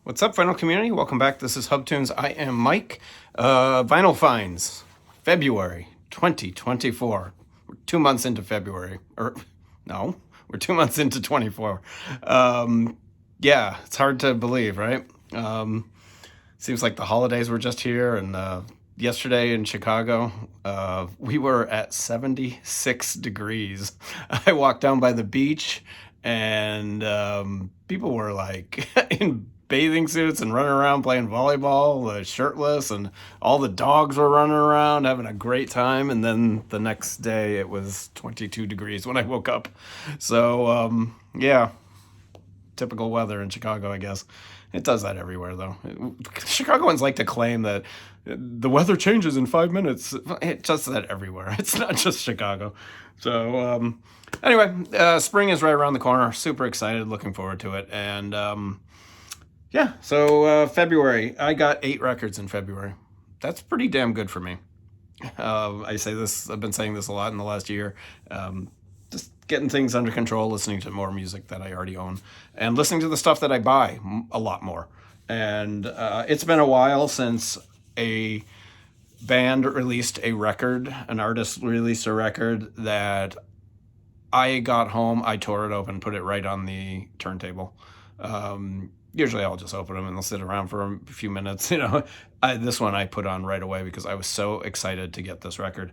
What's up, vinyl community? Welcome back. This is HubTunes. I am Mike. Vinyl finds, February 2024. We're 2 months into February. No, we're 2 months into 24. Yeah, it's hard to believe, right? Seems like the holidays were just here, and yesterday in Chicago, we were at 76 degrees. I walked down by the beach, and people were like in bathing suits and running around playing volleyball, shirtless, and all the dogs were running around having a great time. And then the next day it was 22 degrees when I woke up. So yeah, typical weather in Chicago, I guess. It does that everywhere, though. Chicagoans like to claim that the weather changes in 5 minutes. It does that everywhere. It's not just Chicago. So anyway, spring is right around the corner. Super excited, looking forward to it. And yeah, so February, I got 8 records in February. That's pretty damn good for me. I say this, I've been saying this a lot in the last year. Just getting things under control, listening to more music that I already own, and listening to the stuff that I buy a lot more. And it's been a while since a band released a record, an artist released a record that I got home, I tore it open, put it right on the turntable. Usually I'll just open them and they'll sit around for a few minutes. This one I put on right away because I was so excited to get this record.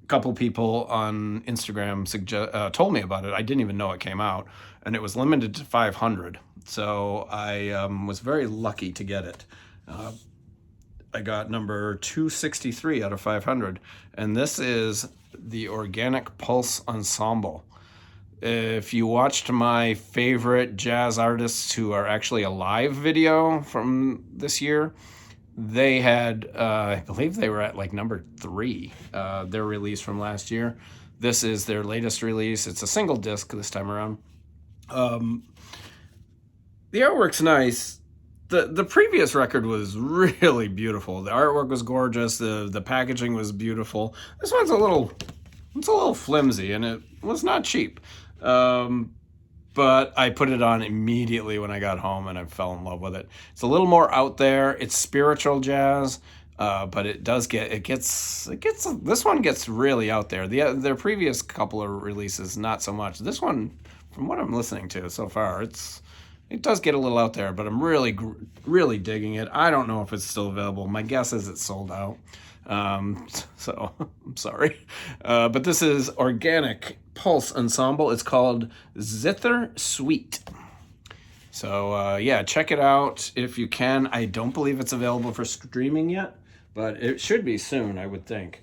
Couple people on Instagram told me about it. I didn't even know it came out, and it was limited to 500. So I was very lucky to get it. I got number 263 out of 500, and this is the Organic Pulse Ensemble. If you watched my favorite jazz artists who are actually alive video from this year, they had, I believe they were at like number 3, their release from last year. This is their latest release. It's a single disc this time around. The artwork's nice. The previous record was really beautiful. The artwork was gorgeous. The packaging was beautiful. This one's a little flimsy, and it was not cheap. But I put it on immediately when I got home, and I fell in love with it. It's a little more out there. It's spiritual jazz, but this one gets really out there. Their previous couple of releases, not so much. This one, from what I'm listening to so far, it does get a little out there, but I'm really digging it. I don't know if it's still available. My guess is it's sold out. So I'm sorry. But this is Organic Pulse Ensemble. It's called Zither Suite. So yeah, check it out if you can. I don't believe it's available for streaming yet, but it should be soon, I would think.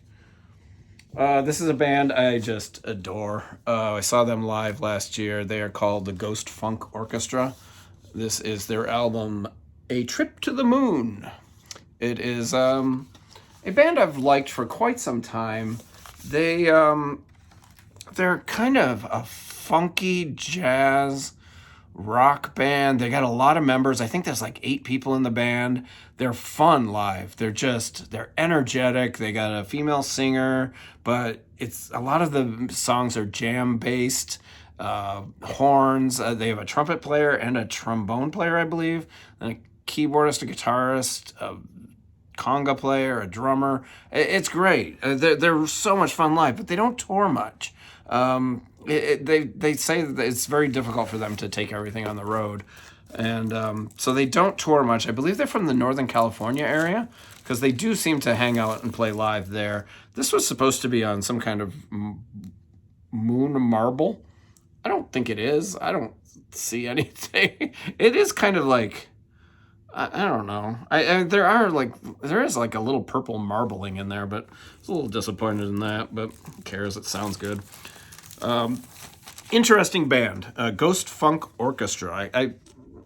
This is a band I just adore. I saw them live last year. They are called the Ghost Funk Orchestra. This is their album, A Trip to the Moon. It is a band I've liked for quite some time. They're kind of a funky jazz rock band. They got a lot of members. I think there's like 8 people in the band. They're fun live. They're energetic. They got a female singer, but it's a lot of the songs are jam based. Horns. They have a trumpet player and a trombone player, I believe, and a keyboardist, a guitarist, conga player, a drummer. It's great. They're so much fun live, but they don't tour much. They say that it's very difficult for them to take everything on the road, and so they don't tour much. I believe they're from the Northern California area, because they do seem to hang out and play live there. This was supposed to be on some kind of moon marble. I don't think it is. I don't see anything. It is kind of like, I don't know. There is like a little purple marbling in there, but I was a little disappointed in that, but who cares? It sounds good. Interesting band, Ghost Funk Orchestra. I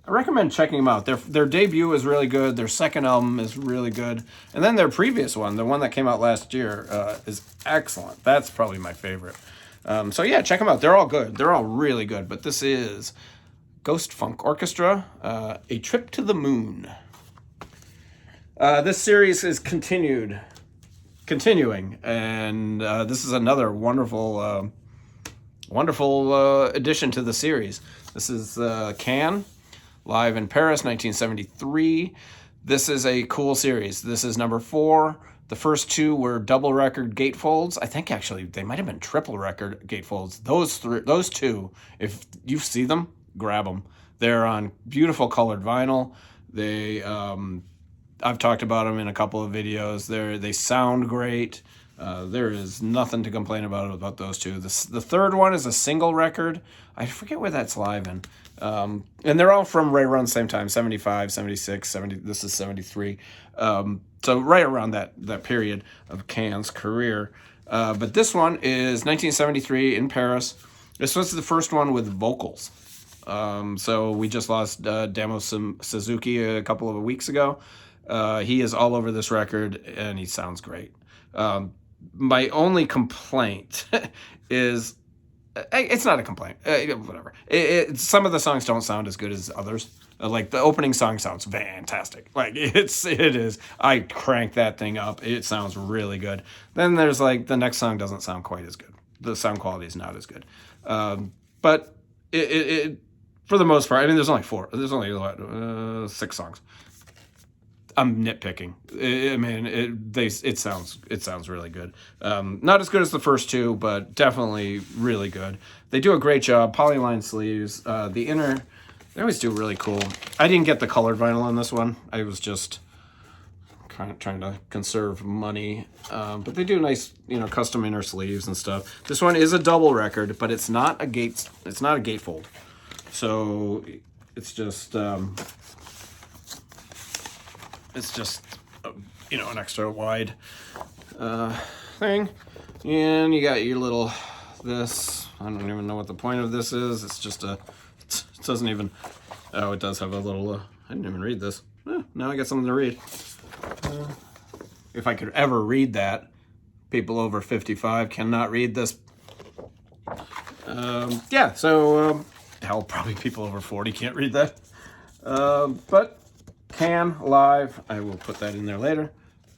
recommend checking them out. Their debut is really good. Their second album is really good. And then their previous one, the one that came out last year, is excellent. That's probably my favorite. So yeah, check them out. They're all good. They're all really good. But this is Ghost Funk Orchestra, A Trip to the Moon. This series is continuing, and this is another wonderful addition to the series. This is Can. live in Paris, 1973. This is a cool series. This is number 4. The first 2 were double record gatefolds. I think actually they might have been triple record gatefolds. Those 2, if you see them, grab them. They're on beautiful colored vinyl. I've talked about them in a couple of videos. They sound great. There is nothing to complain about those 2. The third one is a single record. I forget where that's live in. And they're all from right around the same time, 75, 76, 70. This is 73. So right around that period of Can's career. But this one is 1973 in Paris. This was the first one with vocals. So we just lost Damo Suzuki a couple of weeks ago. He is all over this record, and he sounds great. My only complaint is, it's not a complaint, whatever. Some of the songs don't sound as good as others. Like the opening song sounds fantastic. Like it is. I crank that thing up. It sounds really good. Then there's like the next song doesn't sound quite as good. The sound quality is not as good. But it for the most part, I mean, there's only 4. There's only 6 songs. I'm nitpicking. I mean, it sounds really good. Not as good as the first 2, but definitely really good. They do a great job. Polyline sleeves. The inner, they always do really cool. I didn't get the colored vinyl on this one. I was just kind of trying to conserve money. But they do nice, custom inner sleeves and stuff. This one is a double record, but it's not a gatefold. So it's just. It's just, an extra wide thing. And you got your little, this. I don't even know what the point of this is. It's just it doesn't even, oh, it does have a little, I didn't even read this. Now I got something to read. If I could ever read that, people over 55 cannot read this. Hell, probably people over 40 can't read that. But Can live, I will put that in there later.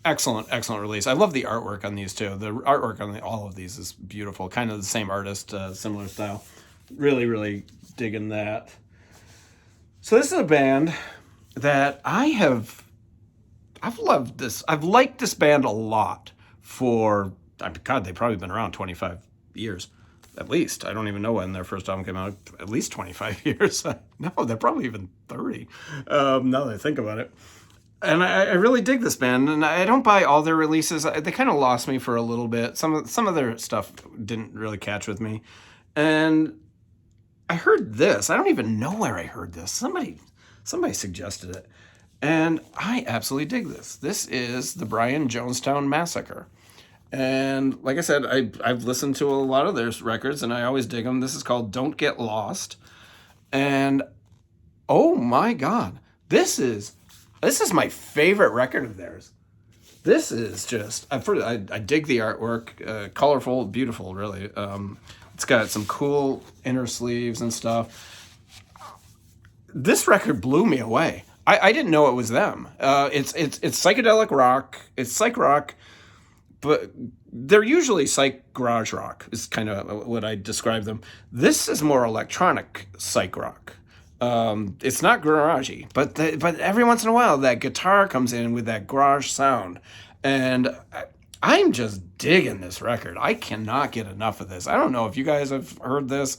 Excellent release. I love the artwork on these too. The artwork on all of these is beautiful. Kind of the same artist, similar style. Really digging that. So this is a band that I've loved this. I've liked this band a lot for, God, they've probably been around 25 years. At least. I don't even know when their first album came out. At least 25 years. No, they're probably even 30. Now that I think about it. And I really dig this band. And I don't buy all their releases. They kind of lost me for a little bit. Some of their stuff didn't really catch with me. And I heard this. I don't even know where I heard this. Somebody suggested it. And I absolutely dig this. This is the Brian Jonestown Massacre. And like I said, I've listened to a lot of their records, and I always dig them. This is called Don't Get Lost. And, oh my God, this is my favorite record of theirs. This is just, I dig the artwork. Colorful, beautiful, really. It's got some cool inner sleeves and stuff. This record blew me away. I didn't know it was them. It's psychedelic rock. It's psych rock. But they're usually psych garage rock is kind of what I describe them. This is more electronic psych rock. It's not garagey, but every once in a while that guitar comes in with that garage sound, and I'm just digging this record. I cannot get enough of this. I don't know if you guys have heard this.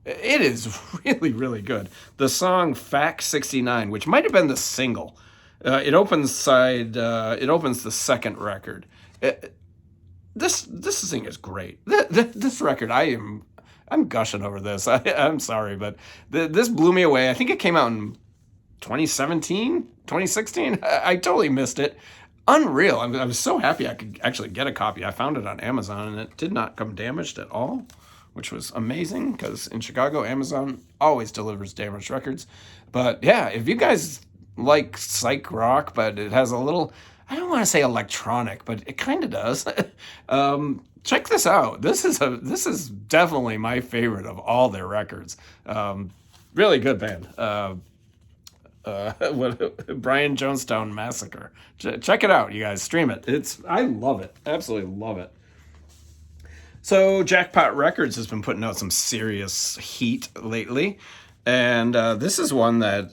It is really good. The song Fact 69, which might have been the single, it opens the second record. This thing is great. This record, I'm gushing over this. I'm sorry, but this blew me away. I think it came out in 2017, 2016. I totally missed it. Unreal. I was so happy I could actually get a copy. I found it on Amazon, and it did not come damaged at all, which was amazing because in Chicago, Amazon always delivers damaged records. But yeah, if you guys like psych rock, but it has a little, I don't want to say electronic, but it kind of does. Check this out. This is definitely my favorite of all their records. Really good band. Brian Jonestown Massacre. Check it out, you guys. Stream it. I love it. Absolutely love it. So Jackpot Records has been putting out some serious heat lately, and this is one that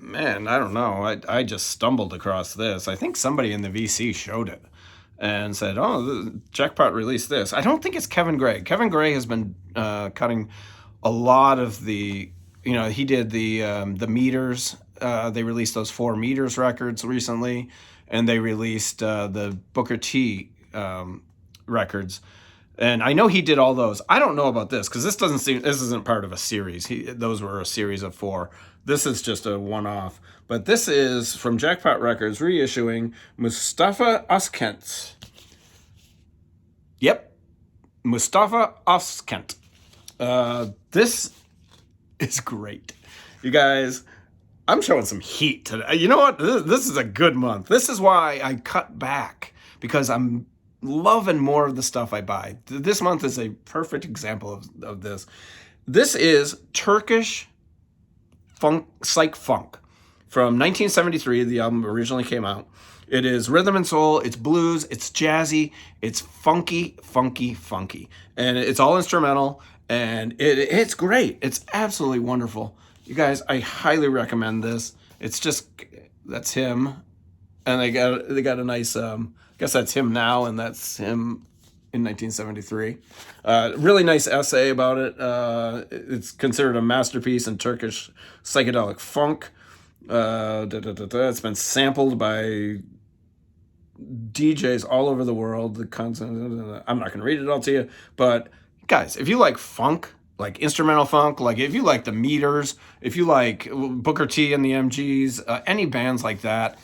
man, I don't know. I just stumbled across this. I think somebody in the VC showed it and said, "Oh, the Jackpot released this." I don't think it's Kevin Gray. Kevin Gray has been cutting a lot of the, he did the meters. They released those 4 meters records recently, and they released the Booker T records. And I know he did all those. I don't know about this because this isn't part of a series. Those were a series of 4. This is just a one-off. But this is from Jackpot Records reissuing Mustafa ENT. Yep, Mustafa ENT. This is great, you guys. I'm showing some heat today. You know what? This is a good month. This is why I cut back, because I'm loving more of the stuff I buy. This month is a perfect example of this. This is Turkish psych funk from 1973. The album originally came out. It is rhythm and soul, it's blues, it's jazzy, it's funky, funky, funky. And it's all instrumental, and it's great. It's absolutely wonderful. You guys, I highly recommend this. It's just, that's him. And they got a nice, I guess that's him now, and that's him in 1973. Really nice essay about it. It's considered a masterpiece in Turkish psychedelic funk. It's been sampled by DJs all over the world. I'm not going to read it all to you, but guys, if you like funk, like instrumental funk, like if you like the Meters, if you like Booker T and the MGs, any bands like that,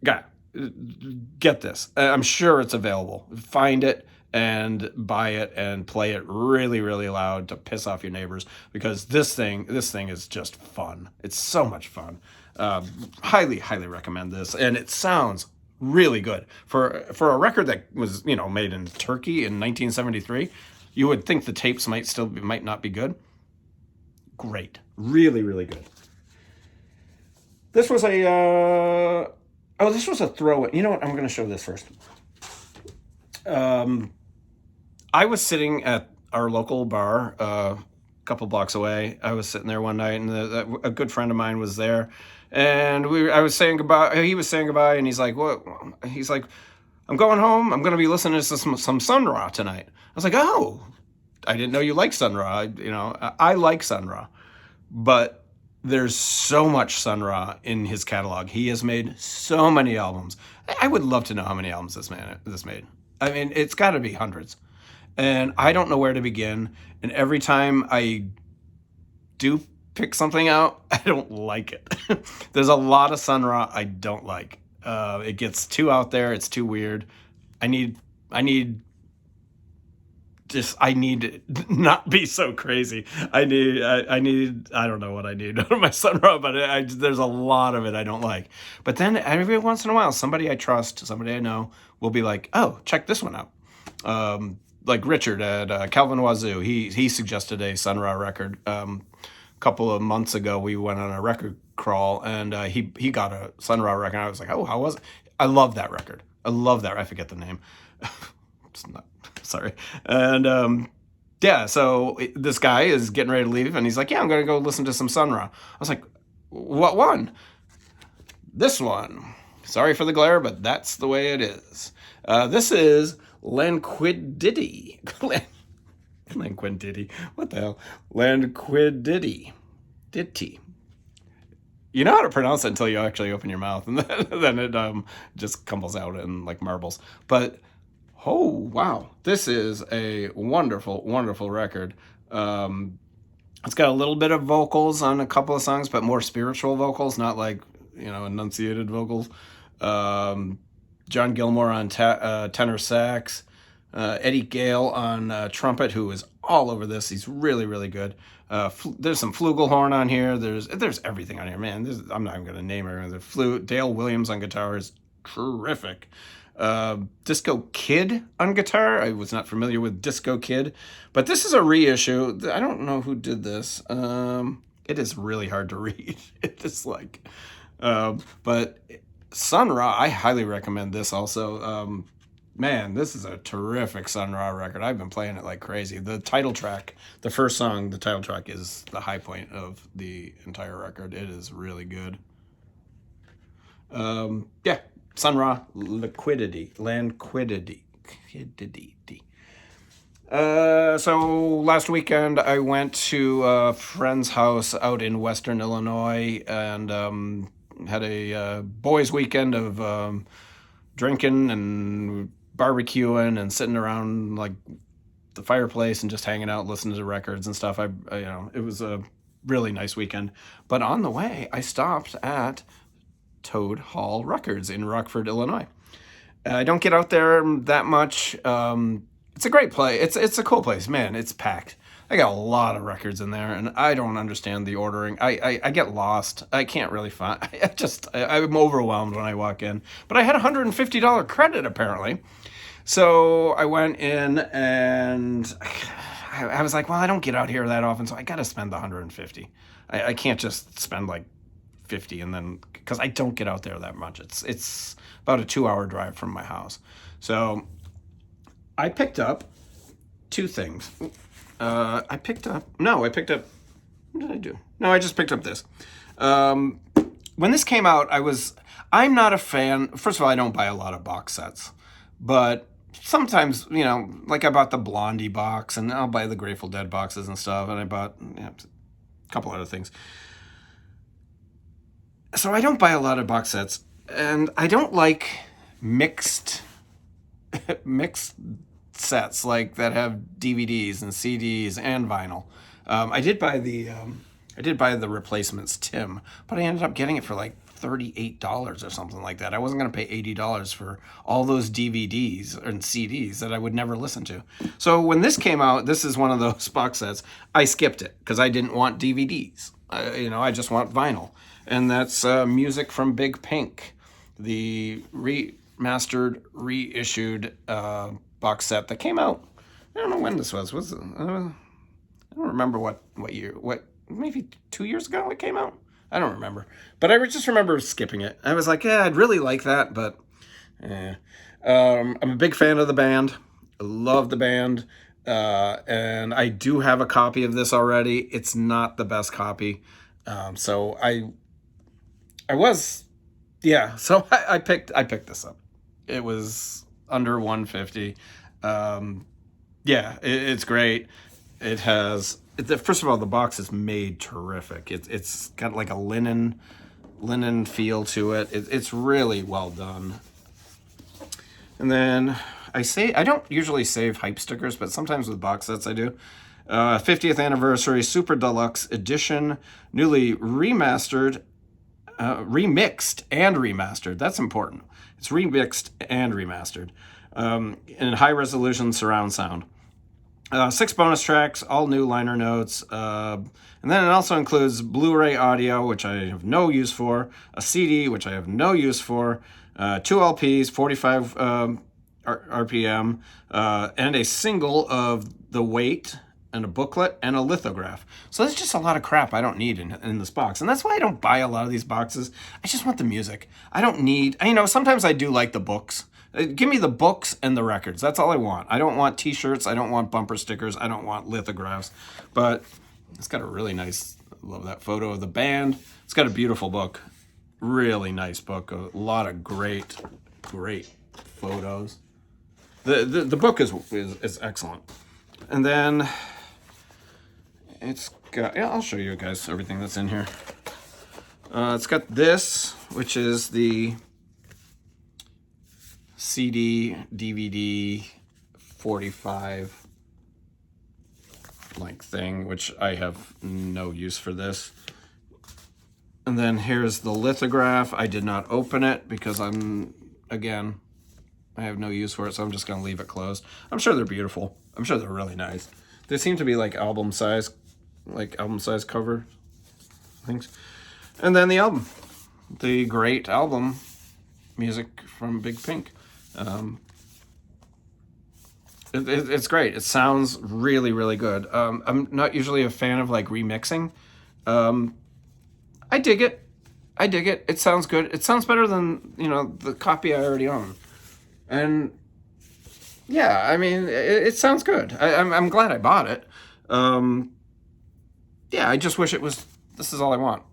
get this. I'm sure it's available. Find it and buy it and play it really, really loud to piss off your neighbors, because this thing is just fun. It's so much fun. Highly, highly recommend this, and it sounds really good for a record that was made in Turkey in 1973. You would think the tapes might not be good. Great, really, really good. This was a this was a throw. You know what? I'm going to show this first. I was sitting at our local bar a couple blocks away. I was sitting there one night, and a good friend of mine was there, and I was saying goodbye. He was saying goodbye, and he's like, "What?" He's like, "I'm going home. I'm going to be listening to some Sun Ra tonight." I was like, "Oh, I didn't know you liked Sun Ra." I like Sun Ra, but there's so much Sun Ra in his catalog. He has made so many albums. I would love to know how many albums this made. I mean, it's got to be hundreds. And I don't know where to begin. And every time I do pick something out, I don't like it. There's a lot of Sun Ra I don't like. It gets too out there. It's too weird. I need to not be so crazy. I don't know what I need out of my Sun Ra, but there's a lot of it I don't like. But then every once in a while, somebody I trust, somebody I know, will be like, "Oh, check this one out." Like Richard at Calvin Wazoo, he suggested a Sun Ra record. A couple of months ago, we went on a record crawl, and he got a Sun Ra record. I was like, "Oh, how was it?" I love that record. I love that. I forget the name. It's not, sorry. And yeah, so this guy is getting ready to leave, and he's like, "Yeah, I'm going to go listen to some Sun Ra." I was like, "What one?" "This one. Sorry for the glare, but that's the way it is." This is Lanquidity. Lanquidity. What the hell? Lanquidity. Ditty. You know how to pronounce it until you actually open your mouth, and then it just comes out in like marbles. But oh wow, this is a wonderful, wonderful record. It's got a little bit of vocals on a couple of songs, but more spiritual vocals, not like enunciated vocals. John Gilmore on tenor sax, Eddie Gale on trumpet, who is all over this. He's really, really good. There's some flugelhorn on here. There's everything on here, man. I'm not even going to name it. The flute. Dale Williams on guitar is terrific. Disco Kid on guitar. I was not familiar with Disco Kid, but this is a reissue. I don't know who did this. It is really hard to read. It's like, but Sun Ra, I highly recommend this also. Man, this is a terrific Sun Ra record. I've been playing it like crazy. The title track, the first song, the title track is the high point of the entire record. It is really good. Yeah, Sun Ra, Liquidity, Landquidity. So last weekend I went to a friend's house out in Western Illinois and had a boys' weekend of drinking and barbecuing and sitting around like the fireplace and just hanging out, listening to records and stuff. It was a really nice weekend. But on the way, I stopped at Toad Hall Records in Rockford, Illinois. I don't get out there that much. It's a great place. It's a cool place, man. It's packed. I got a lot of records in there, and I don't understand the ordering. I get lost. I can't really find. I'm overwhelmed when I walk in. But I had a $150 credit apparently, so I went in and I was like, well, I don't get out here that often, so I got to spend the 150. I can't just spend like 50 and then because I don't get out there that much. It's about a 2-hour drive from my house, so I picked up two things. I picked up. What did I do? No, I just picked up this. When this came out, I'm not a fan. First of all, I don't buy a lot of box sets, but sometimes, like I bought the Blondie box, and I'll buy the Grateful Dead boxes and stuff, and I bought a couple other things. So I don't buy a lot of box sets, and I don't like mixed sets like that have DVDs and CDs and vinyl. I did buy the replacements Tim, but I ended up getting it for like $38 or something like that. I wasn't going to pay $80 for all those DVDs and CDs that I would never listen to. So when this came out, this is one of those box sets. I skipped it because I didn't want DVDs. I just want vinyl, and that's music from Big Pink, the remastered, reissued box set that came out. I don't know when this was. I don't remember what year. Maybe 2 years ago it came out. I don't remember, but I just remember skipping it. I was like, yeah, I'd really like that, but I'm a big fan of the band. I love the band, and I do have a copy of this already. It's not the best copy, so I picked this up. It was under 150. It's great. It has, first of all, the box is made terrific. It's got like a linen feel to it. It's really well done. And then I don't usually save hype stickers, but sometimes with box sets I do. 50th anniversary Super Deluxe Edition, newly remixed and remastered. That's important. It's remixed and remastered in high resolution surround sound. 6 bonus tracks, all new liner notes, and then it also includes Blu-ray audio, which I have no use for, a CD, which I have no use for, 2 LPs, 45 RPM, and a single of The Weight, and a booklet, and a lithograph. So there's just a lot of crap I don't need in this box. And that's why I don't buy a lot of these boxes. I just want the music. I don't need, sometimes I do like the books. Give me the books and the records. That's all I want. I don't want t-shirts. I don't want bumper stickers. I don't want lithographs. But it's got a really nice, I love that photo of the band. It's got a beautiful book. Really nice book. A lot of great photos. The book is excellent. And then it's got, I'll show you guys everything that's in here. It's got this, which is the CD, DVD, 45 like thing, which I have no use for this. And then here's the lithograph. I did not open it because I have no use for it, so I'm just going to leave it closed. I'm sure they're beautiful. I'm sure they're really nice. They seem to be like album size cover things. And then the album, the great album, music from Big Pink. It's great. It sounds really, really good. I'm not usually a fan of like remixing. I dig it. It sounds good. It sounds better than, the copy I already own. And Yeah, I mean, it sounds good. I'm glad I bought it. Um, yeah, I just wish it was. This is all I want.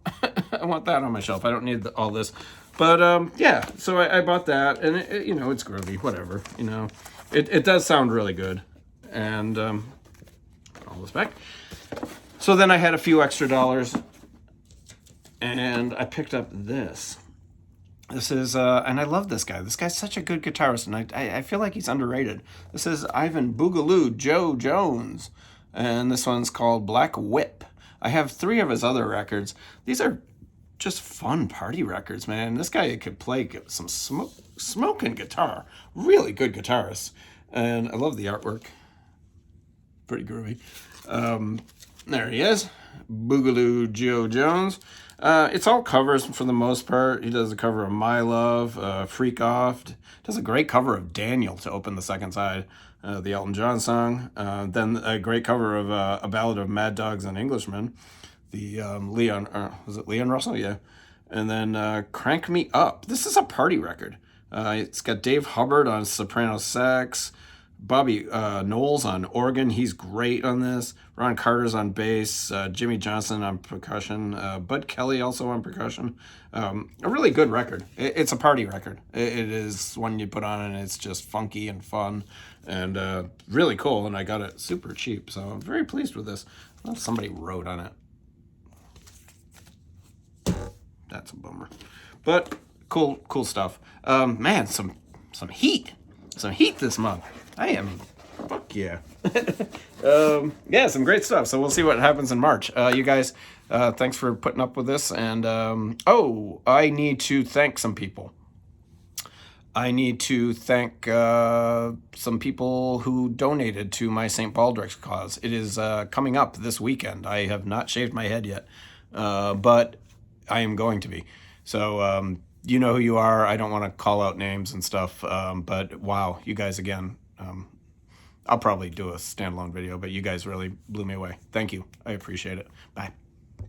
I want that on my shelf. I don't need all this. But yeah, so I bought that, and you know, it's groovy. Whatever, you know, it does sound really good, and all this back. So then I had a few extra dollars, and I picked up this. This is, and I love this guy. This guy's such a good guitarist, and I feel like he's underrated. This is Ivan Boogaloo Joe Jones, and this one's called Black Whip. I have 3 of his other records. These are just fun party records, man. This guy could play some smoking guitar. Really good guitarist, and I love the artwork. Pretty groovy. There he is, Boogaloo Joe Jones. It's all covers for the most part. He does a cover of My Love, Freak Off. Does a great cover of Daniel to open the second side, the Elton John song. Then a great cover of A Ballad of Mad Dogs and Englishmen, the Leon, was it Leon Russell? Yeah. And then Crank Me Up. This is a party record. It's got Dave Hubbard on soprano sax, Bobby Knowles on organ. He's great on this. Ron Carter's on bass. Jimmy Johnson on percussion. Bud Kelly also on percussion. A really good record. It's a party record. It is one you put on and it's just funky and fun and really cool. And I got it super cheap. So I'm very pleased with this. Well, somebody wrote on it. That's a bummer. But cool stuff. Man, some heat. Some heat this month. I am, fuck yeah. Yeah, some great stuff. So we'll see what happens in March. You guys, thanks for putting up with this. And, I need to thank some people. I need to thank some people who donated to my St. Baldrick's cause. It is coming up this weekend. I have not shaved my head yet, but I am going to be. So, you know who you are. I don't want to call out names and stuff, but wow, you guys again. I'll probably do a standalone video, but you guys really blew me away. Thank you. I appreciate it. Bye.